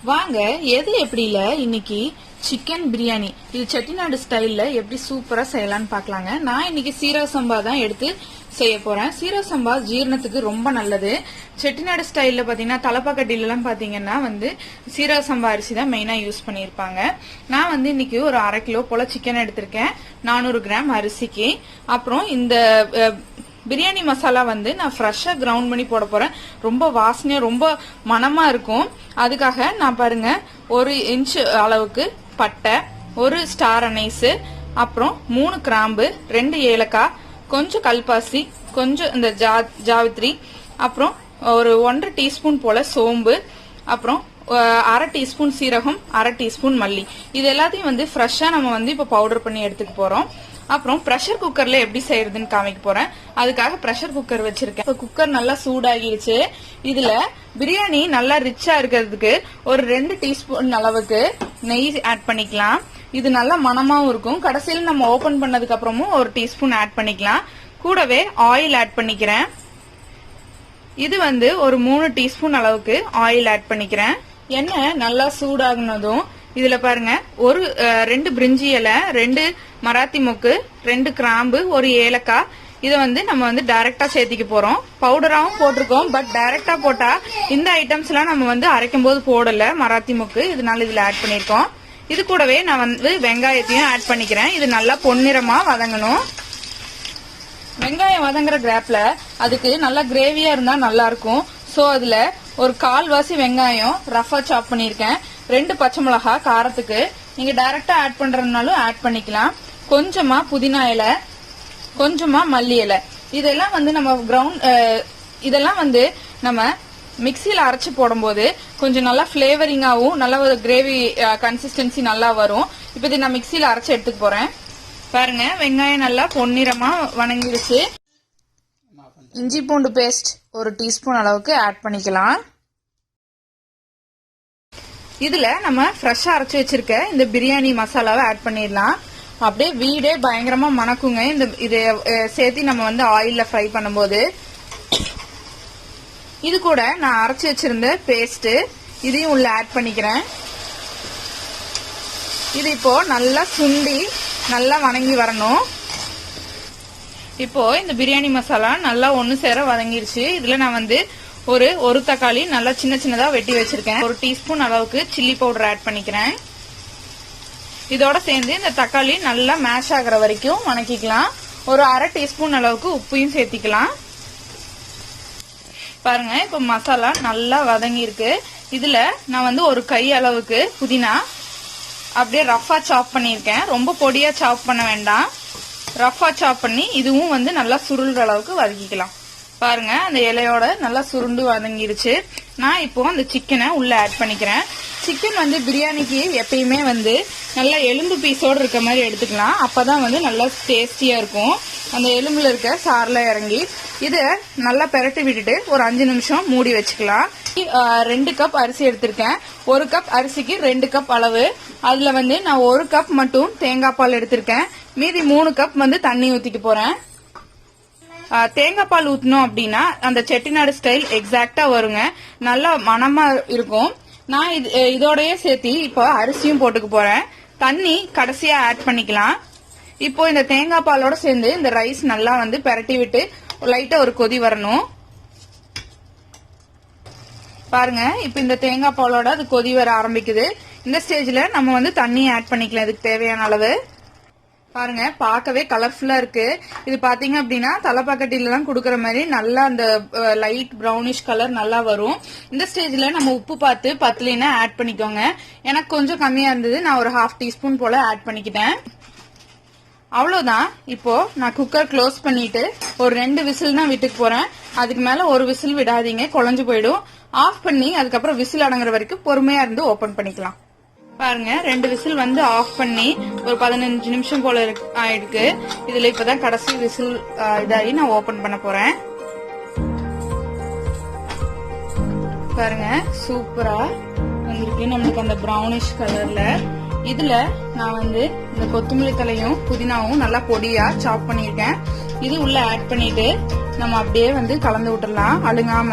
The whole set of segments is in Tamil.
வாங்க எது எப்படி இல்ல இன்னைக்கு சிக்கன் பிரியாணி இது செட்டிநாடு ஸ்டைல்ல எப்படி சூப்பரா செய்யலாம்னு பார்க்கலாங்க. நான் இன்னைக்கு சீரக சம்பா தான் எடுத்து செய்ய போறேன். சீரக சம்பா ஜீரணத்துக்கு ரொம்ப நல்லது. செட்டிநாடு ஸ்டைல்ல பாத்தீங்கன்னா தலப்பாக்கட்டில எல்லாம் பாத்தீங்கன்னா சீரக சம்பா அரிசி தான் மெயினா யூஸ் பண்ணிருப்பாங்க. நான் இன்னைக்கு ஒரு 1/2 கிலோ போல சிக்கன் எடுத்திருக்கேன், 400 கிராம் அரிசிக்கு. அப்புறம் இந்த பிரியாணி மசாலா நான் ஃப்ரெஷ்ஷா கிரவுண்ட் பண்ணி போட போறேன். ரொம்ப வாசனையா ரொம்ப மணமா இருக்கும். அதுக்காக நான் பாருங்க 1 இன்ச் அளவுக்கு பட்டை, 1 ஸ்டார் அனைஸ், அப்புறம் 3 கிராம்பு, 2 ஏலக்காய், கொஞ்சம் கல்பாசி, கொஞ்சம் இந்த ஜாவித்ரி, அப்புறம் ஒரு 1/2 டீஸ்பூன் போல சோம்பு, அப்புறம் 1/2 டீஸ்பூன் சீரகம், 1/2 டீஸ்பூன் மல்லி. இது எல்லாத்தையும் ஃப்ரெஷ்ஷா நம்ம இப்ப பவுடர் பண்ணி எடுத்துக்க போறோம். அப்புறம் பிரஷர் குக்கர்ல எப்படி செய்யறதுன்னு காமிக்க போறேன். அதுக்காக பிரஷர் குக்கர் வச்சிருக்கேன். இப்ப குக்கர் நல்லா சூடாகிடுச்சு. இதுல பிரியாணி நல்லா ரிச்சா இருக்கிறதுக்கு ஒரு 2 டீஸ்பூன் அளவுக்கு நெய் ஆட் பண்ணிக்கலாம். இது நல்லா மணமாவும் இருக்கும். கடைசியில் நம்ம ஓபன் பண்ணதுக்கு அப்புறமும் 1 டீஸ்பூன் ஆட் பண்ணிக்கலாம். கூடவே ஆயில் ஆட் பண்ணிக்கிறேன். இது ஒரு 3 டீஸ்பூன் அளவுக்கு ஆயில் ஆட் பண்ணிக்கிறேன். எண்ணெய் நல்லா சூடாகுனதும் இதுல பாருங்க 2 பிரிஞ்சி இலை, 2 மராத்தி மொக்கு, 2 கிராம்பு, 1 ஏலக்காய். இதை நம்ம டைரக்டா சேர்த்திக்க போறோம். பவுடராவும் போட்டிருக்கோம். பட் டைரக்டா போட்டா இந்த ஐட்டம்ஸ் எல்லாம் நம்ம அரைக்கும் போது போடல மராத்தி மொக்கு, இதனால இதுல ஆட் பண்ணிருக்கோம். இது கூடவே நான் வெங்காயத்தையும் ஆட் பண்ணிக்கிறேன். இது நல்லா பொன்னிறமா வதங்கணும். வெங்காயம் வதங்குற கிராப்ல அதுக்கு நல்லா கிரேவியா இருந்தா நல்லா இருக்கும். சோ அதுல ஒரு 1/4 வாசி வெங்காயம் ரஃபா சாப் பண்ணிருக்கேன். 2 பச்சை மிளகாய் காரத்துக்கு. நீங்க டைரக்டா ஆட் பண்றதுனாலும் ஆட் பண்ணிக்கலாம். கொஞ்சமா புதினா இலை, கொஞ்சமா மல்லி இலை. இதெல்லாம் நம்ம இதெல்லாம் நம்ம மிக்சியில அரைச்சு போடும்போது கொஞ்சம் நல்லா பிளேவரிங்காவும் நல்ல ஒரு கிரேவி கன்சிஸ்டன்சி நல்லா வரும். இப்ப இதை நான் மிக்சியில அரைச்சு எடுத்துக்க போறேன். பாருங்க வெங்காயம் நல்லா பொன்னிறமா வணங்கிடுச்சு. இஞ்சி பூண்டு பேஸ்ட் 1 டீஸ்பூன் அளவுக்கு ஆட் பண்ணிக்கலாம். இதுல நம்ம ஃப்ரெஷ்ஷா அரைச்சு வச்சிருக்க இந்த பிரியாணி மசாலாவை ஆட் பண்ணிடலாம். அப்படியே வீடே பயங்கரமா மணக்குங்க இதை சேர்த்து நம்ம ஆயில்ல ஃப்ரை பண்ணும்போது. இது கூட நான் அரைச்சு வச்சிருந்த பேஸ்ட் இதையும் உள்ள ஆட் பண்ணிக்கிறேன். இது இப்போ நல்லா சுண்டி நல்லா வணங்கி வரணும். இப்போ இந்த பிரியாணி மசாலா நல்லா ஒண்ணு சேர வதங்கிருச்சு. இதுல நான் ஒரு தக்காளி நல்லா சின்ன சின்னதா வெட்டி வச்சிருக்கேன். 1 டீஸ்பூன் அளவுக்கு சில்லி பவுடர் ஆட் பண்ணிக்கிறேன். இதோட சேர்ந்து இந்த தக்காளி நல்லா மேஷ் ஆகுற வரைக்கும் வணக்கிக்கலாம். ஒரு 1/2 டீஸ்பூன் அளவுக்கு உப்பையும் சேர்த்திக்கலாம். பாருங்க இப்ப மசாலா நல்லா வதங்கி இருக்கு. இதுல நான் ஒரு கை அளவுக்கு புதினா அப்படியே ரஃபா சாப் பண்ணிருக்கேன். ரொம்ப பொடியா சாப் பண்ண வேண்டாம். ரஃபா சாப் பண்ணி இதுவும் நல்லா சுருள்ற அளவுக்கு வதக்கிக்கலாம். பாருங்க அந்த இலையோட நல்லா சுருண்டு வதங்கிருச்சு. நான் இப்போ அந்த சிக்கனை உள்ள ஆட் பண்ணிக்கிறேன். சிக்கன் பிரியாணிக்கு எப்பயுமே நல்லா எலும்பு பீஸோட இருக்க மாதிரி எடுத்துக்கலாம். அப்பதான் நல்லா டேஸ்டியா இருக்கும். அந்த எலும்புல இருக்க சார்ல இறங்கி இத நல்லா பெரட்டி விட்டுட்டு ஒரு 5 நிமிஷம் மூடி வச்சுக்கலாம். 2 கப் அரிசி எடுத்திருக்கேன். 1 கப் அரிசிக்கு 2 கப் அளவு. அதுல நான் 1 கப் மட்டும் தேங்காய் பால் எடுத்திருக்கேன். மீதி 3 கப் தண்ணி ஊத்திக்க போறேன். தேங்காய் பால் ஊத்தணும் அப்படின்னா அந்த செட்டிநாடு ஸ்டைல் எக்ஸாக்டா வருங்க. நல்லா மணமா இருக்கும். நான் இதோடய சேர்த்து இப்போ அரிசியும் போட்டுக்க போறேன். தண்ணி கடைசியா ஆட் பண்ணிக்கலாம். இப்போ இந்த தேங்காய் பாலோட சேர்ந்து இந்த ரைஸ் நல்லா பெரட்டி விட்டு லைட்டா ஒரு கொதி வரணும். பாருங்க இப்ப இந்த தேங்காய் பாலோட அது கொதி வர ஆரம்பிக்குது. இந்த ஸ்டேஜ்ல நம்ம தண்ணி ஆட் பண்ணிக்கலாம் இதுக்கு தேவையான அளவு. பாருங்க பார்க்கவே கலர்ஃபுல்லா இருக்கு. இது பாத்தீங்க அப்படின்னா தலப்பாக்கட்டில எல்லாம் குடுக்கற மாதிரி நல்லா அந்த லைட் பிரவுனிஷ் கலர் நல்லா வரும். இந்த ஸ்டேஜ்ல நம்ம உப்பு பார்த்து பத்தலைன்னா ஆட் பண்ணிக்கோங்க. எனக்கு கொஞ்சம் கம்மியா இருந்தது, நான் ஒரு 1/2 டீஸ்பூன் போல ஆட் பண்ணிக்கிட்டேன். அவ்வளவுதான். இப்போ நான் குக்கர் க்ளோஸ் பண்ணிட்டு ஒரு 2 விசில் தான் விட்டுக்கு போறேன். அதுக்கு மேல ஒரு விசில் விடாதீங்க, குழஞ்சு போயிடும். ஆஃப் பண்ணி அதுக்கப்புறம் விசில் அடங்குற வரைக்கும் பொறுமையா இருந்து ஓபன் பண்ணிக்கலாம். பாருங்க 2 விசில் ஆஃப் பண்ணி ஒரு 15 நிமிஷம் போல ஆயிருக்கு. இதுல இப்பதான் கடைசி விசில் இதாகி நான் ஓபன் பண்ண போறேன். பாருங்க சூப்பரா வந்திருக்கு நம்மளுக்கு அந்த பிரவுனிஷ் கலர்ல. இதுல நான் இந்த கொத்தமல்லி தலையும் புதினாவும் நல்லா பொடியா சாப் பண்ணிருக்கேன். இது உள்ள ஆட் பண்ணிட்டு நம்ம அப்படியே வந்து கலந்து விட்டுறலாம் அழுங்காம.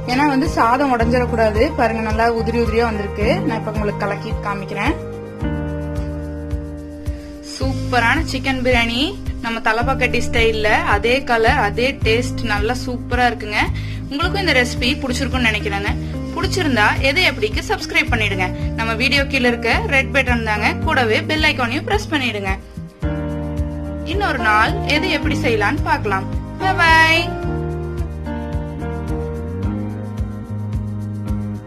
ஏன்னா வந்து சாதம் உடஞ்சிடக்கூடாது. பாருங்க நல்லா உதிரி உதிரியா வந்திருக்கு. நான் இப்ப உங்களுக்கு கலக்கி காமிக்கிறேன். சூப்பரான சிக்கன் பிரியாணி நம்ம தலப்பாக்கட்டி ஸ்டைல்ல அதே கலர் அதே டேஸ்ட் நல்லா சூப்பரா இருக்குங்க. உங்களுக்கும் இந்த ரெசிபி பிடிச்சிருக்கும்னு நினைக்கிறேங்க. பிடிச்சிருந்தா எது எப்படிக்கு சப்ஸ்கிரைப் பண்ணிடுங்க. நம்ம வீடியோ கீழ இருக்க ரெட் பட்டன் தாங்க, கூடவே பெல் ஐகானையும் பிரஸ் பண்ணிடுங்க. இன்னொரு நாள் எது எப்படி செய்யலாம்னு பார்க்கலாம். பை.